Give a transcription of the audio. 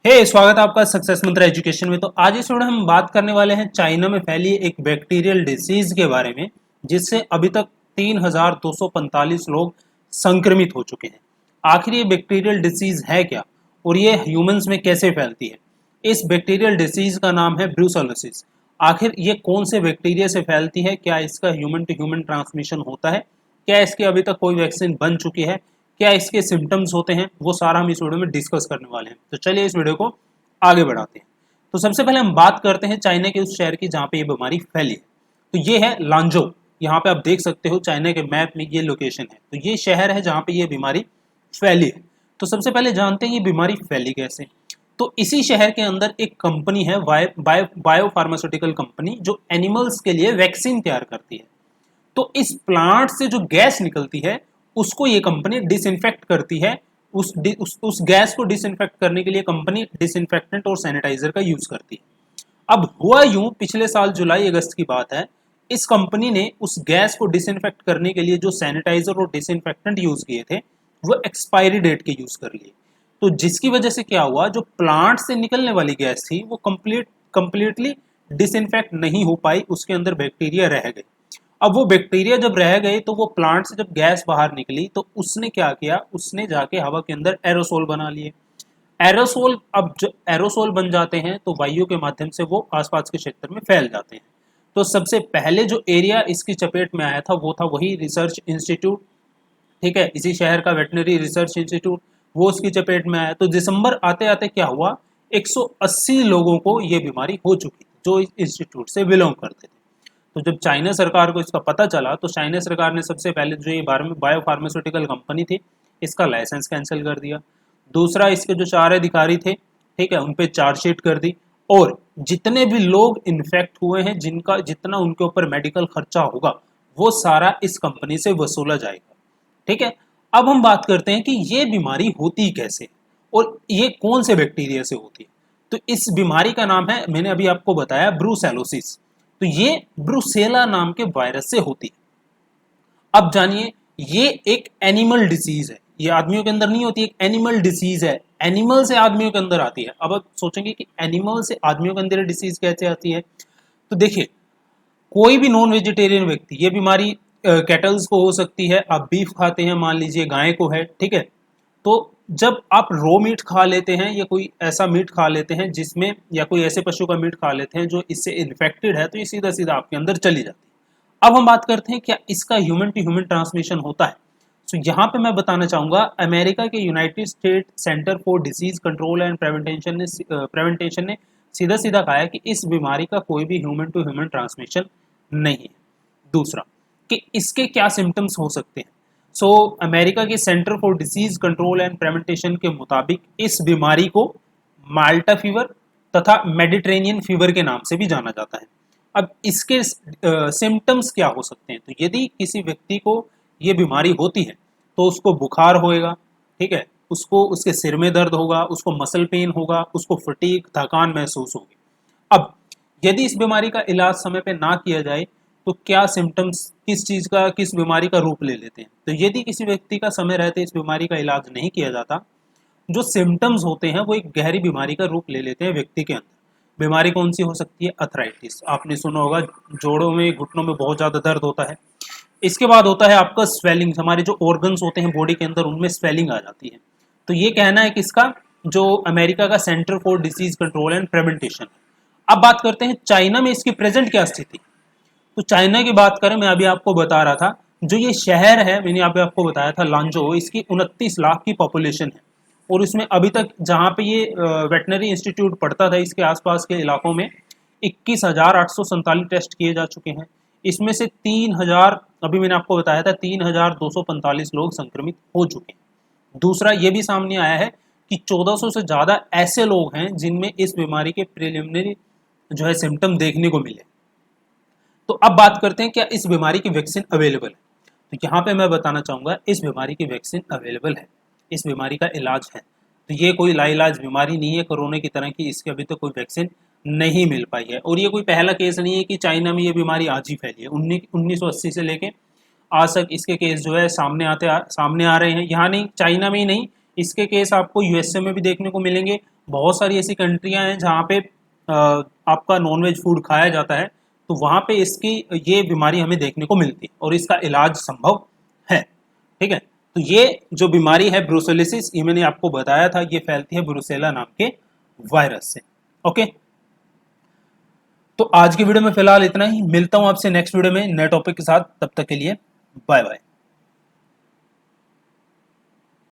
स्वागत है आपका सक्सेस मंत्र एजुकेशन में। तो आज इस वीडियो में हम बात करने वाले हैं चाइना में फैली एक बैक्टीरियल डिसीज के बारे में, जिससे अभी तक 3,245 लोग संक्रमित हो चुके हैं। आखिर ये बैक्टीरियल डिसीज है क्या और ये ह्यूमंस में कैसे फैलती है? इस बैक्टीरियल डिसीज का नाम है ब्रूसेलोसिस। आखिर ये कौन से बैक्टीरिया से फैलती है? क्या इसका ह्यूमन टू ह्यूमन ट्रांसमिशन होता है? क्या इसकी अभी तक कोई वैक्सीन बन चुकी है? क्या इसके सिम्टम्स होते हैं? वो सारा हम इस वीडियो में डिस्कस करने वाले हैं। तो चलिए इस वीडियो को आगे बढ़ाते हैं। तो सबसे पहले हम बात करते हैं चाइना के उस शहर की जहां पे ये बीमारी फैली है। तो ये है लांझो। यहाँ पे आप देख सकते हो चाइना के मैप में ये लोकेशन है। तो ये शहर है जहां पे ये बीमारी फैली है। तो सबसे पहले जानते हैं ये बीमारी फैली कैसे। तो इसी शहर के अंदर एक कंपनी है, बायो फार्मास्यूटिकल कंपनी, जो एनिमल्स के लिए वैक्सीन तैयार करती है। तो इस प्लांट से जो गैस निकलती है उसको ये कंपनी डिसइंफेक्ट करती है। उस गैस को डिसइंफेक्ट करने के लिए कंपनी डिसइंफेक्टेंट और सैनिटाइजर का यूज करती है। अब हुआ यूं, पिछले साल जुलाई अगस्त की बात है, इस कंपनी ने उस गैस को डिसइंफेक्ट करने के लिए जो सैनिटाइजर और डिसइंफेक्टेंट यूज किए थे वो एक्सपायरी डेट के यूज कर लिए। तो जिसकी वजह से क्या हुआ, जो प्लांट से निकलने वाली गैस थी वो कंप्लीटली डिसइंफेक्ट नहीं हो पाई, उसके अंदर बैक्टीरिया रह गए। अब वो बैक्टीरिया जब रह गए तो वो प्लांट से जब गैस बाहर निकली तो उसने क्या किया, उसने जाके हवा के अंदर एरोसोल बना लिए। एरोसोल, अब जो एरोसोल बन जाते हैं तो वायु के माध्यम से वो आसपास के क्षेत्र में फैल जाते हैं। तो सबसे पहले जो एरिया इसकी चपेट में आया था वो था वही रिसर्च इंस्टीट्यूट। ठीक है, इसी शहर का वेटनरी रिसर्च इंस्टीट्यूट, वो उसकी चपेट में आया। तो दिसंबर आते आते क्या हुआ, 180 लोगों को ये बीमारी हो चुकी जो इस इंस्टीट्यूट से बिलोंग करते थे। तो जब चाइना सरकार को इसका पता चला तो चाइना सरकार ने सबसे पहले जो ये बायो फार्मास्यूटिकल कंपनी थी इसका लाइसेंस कैंसिल कर दिया। दूसरा, इसके जो 4 अधिकारी थे, ठीक है, उन पे चार्जशीट कर दी। और जितने भी लोग इन्फेक्ट हुए हैं, जिनका जितना उनके ऊपर मेडिकल खर्चा होगा वो सारा इस कंपनी से वसूला जाएगा। ठीक है, अब हम बात करते हैं कि ये बीमारी होती कैसे और ये कौन से बैक्टीरिया से होती है। तो इस बीमारी का नाम है, मैंने अभी आपको बताया, ब्रूसेलोसिस। तो ये ब्रूसेला नाम के वायरस से होती है। अब जानिए, ये एक एनिमल डिसीज है, ये आदमियों के अंदर नहीं होती, एक एनिमल डिसीज है। एनिमल से आदमियों के अंदर आती है। अब आप सोचेंगे कि एनिमल से आदमियों के अंदर डिसीज कैसे आती है। तो देखिए, कोई भी नॉन वेजिटेरियन व्यक्ति, ये बीमारी कैटल्स को हो सकती है। आप बीफ खाते हैं, मान लीजिए गाय को है, ठीक है, तो जब आप रो मीट खा लेते हैं या कोई ऐसा मीट खा लेते हैं जिसमें, या कोई ऐसे पशु का मीट खा लेते हैं जो इससे इन्फेक्टेड है, तो ये सीधा सीधा आपके अंदर चली जाती है। अब हम बात करते हैं क्या इसका ह्यूमन टू ह्यूमन ट्रांसमिशन होता है। तो यहाँ पे मैं बताना चाहूंगा, अमेरिका के United State Center for Disease Control and Prevention ने सीधा सीधा कहा है कि इस बीमारी का कोई भी ह्यूमन टू ह्यूमन ट्रांसमिशन नहीं है। दूसरा, कि इसके क्या सिम्टम्स हो सकते हैं। अमेरिका के Center for Disease Control and Prevention के मुताबिक इस बीमारी को माल्टा फीवर तथा मेडिटेरेनियन फीवर के नाम से भी जाना जाता है। अब इसके सिम्टम्स क्या हो सकते हैं। तो यदि किसी व्यक्ति को ये बीमारी होती है तो उसको बुखार होएगा, ठीक है, उसको उसके सिर में दर्द होगा, उसको मसल पेन होगा, उसको फटीग, थकान महसूस होगी। अब यदि इस बीमारी का इलाज समय पे ना किया जाए तो क्या सिम्टम्स किस चीज का, किस बीमारी का रूप ले लेते हैं। तो यदि किसी व्यक्ति का समय रहते इस बीमारी का इलाज नहीं किया जाता, जो सिम्टम्स होते हैं वो एक गहरी बीमारी का रूप ले लेते हैं व्यक्ति के अंदर। बीमारी कौन सी हो सकती है? अर्थराइटिस, आपने सुना होगा, जोड़ों में, घुटनों में बहुत ज्यादा दर्द होता है। इसके बाद होता है आपका स्वेलिंग, हमारे जो ऑर्गन्स होते हैं बॉडी के अंदर उनमें स्वेलिंग आ जाती है। तो ये कहना है किसका, जो अमेरिका का centre for Disease Control and prevention. अब बात करते हैं चाइना में इसकी प्रेजेंट क्या स्थिति। तो चाइना की बात करें, मैं अभी आपको बता रहा था, जो ये शहर है, मैंने अभी आपको बताया था लांझो, इसकी 29 लाख की पॉपुलेशन है। और इसमें अभी तक जहाँ पे ये वेटनरी इंस्टीट्यूट पड़ता था, इसके आसपास के इलाकों में 21,847 टेस्ट किए जा चुके हैं। इसमें से 3,000, अभी मैंने आपको बताया था, 3,245 लोग संक्रमित हो चुके हैं। दूसरा, ये भी सामने आया है कि 1400 से ज़्यादा ऐसे लोग हैं जिनमें इस बीमारी के प्रिलिमिनरी जो है सिम्टम देखने को मिले। तो अब बात करते हैं क्या इस बीमारी की वैक्सीन अवेलेबल है। तो यहाँ पे मैं बताना चाहूँगा, इस बीमारी की वैक्सीन अवेलेबल है, इस बीमारी का इलाज है। तो ये कोई लाइलाज बीमारी नहीं है कोरोना की तरह की, इसके अभी तक कोई वैक्सीन नहीं मिल पाई है। और ये कोई पहला केस नहीं है कि चाइना में ये बीमारी आज ही फैली है। 1980 से लेके आज तक इसके केस जो है सामने आ रहे हैं। यहाँ नहीं, चाइना में ही नहीं, इसके केस आपको यूएसए में भी देखने को मिलेंगे, बहुत सारी ऐसी कंट्रियां हैं जहाँ पे आपका नॉनवेज फूड खाया जाता है, तो वहाँ पे इसकी ये बीमारी हमें देखने को मिलती है और इसका इलाज संभव है। ठीक है, तो ये जो बीमारी है ब्रुसेलोसिस, ये मैंने आपको बताया था, ये फैलती है ब्रुसेला नाम के वायरस से। ओके, तो आज की वीडियो में फिलहाल इतना ही, मिलता हूं आपसे नेक्स्ट वीडियो में नए टॉपिक के साथ, तब तक के लिए बाय बाय।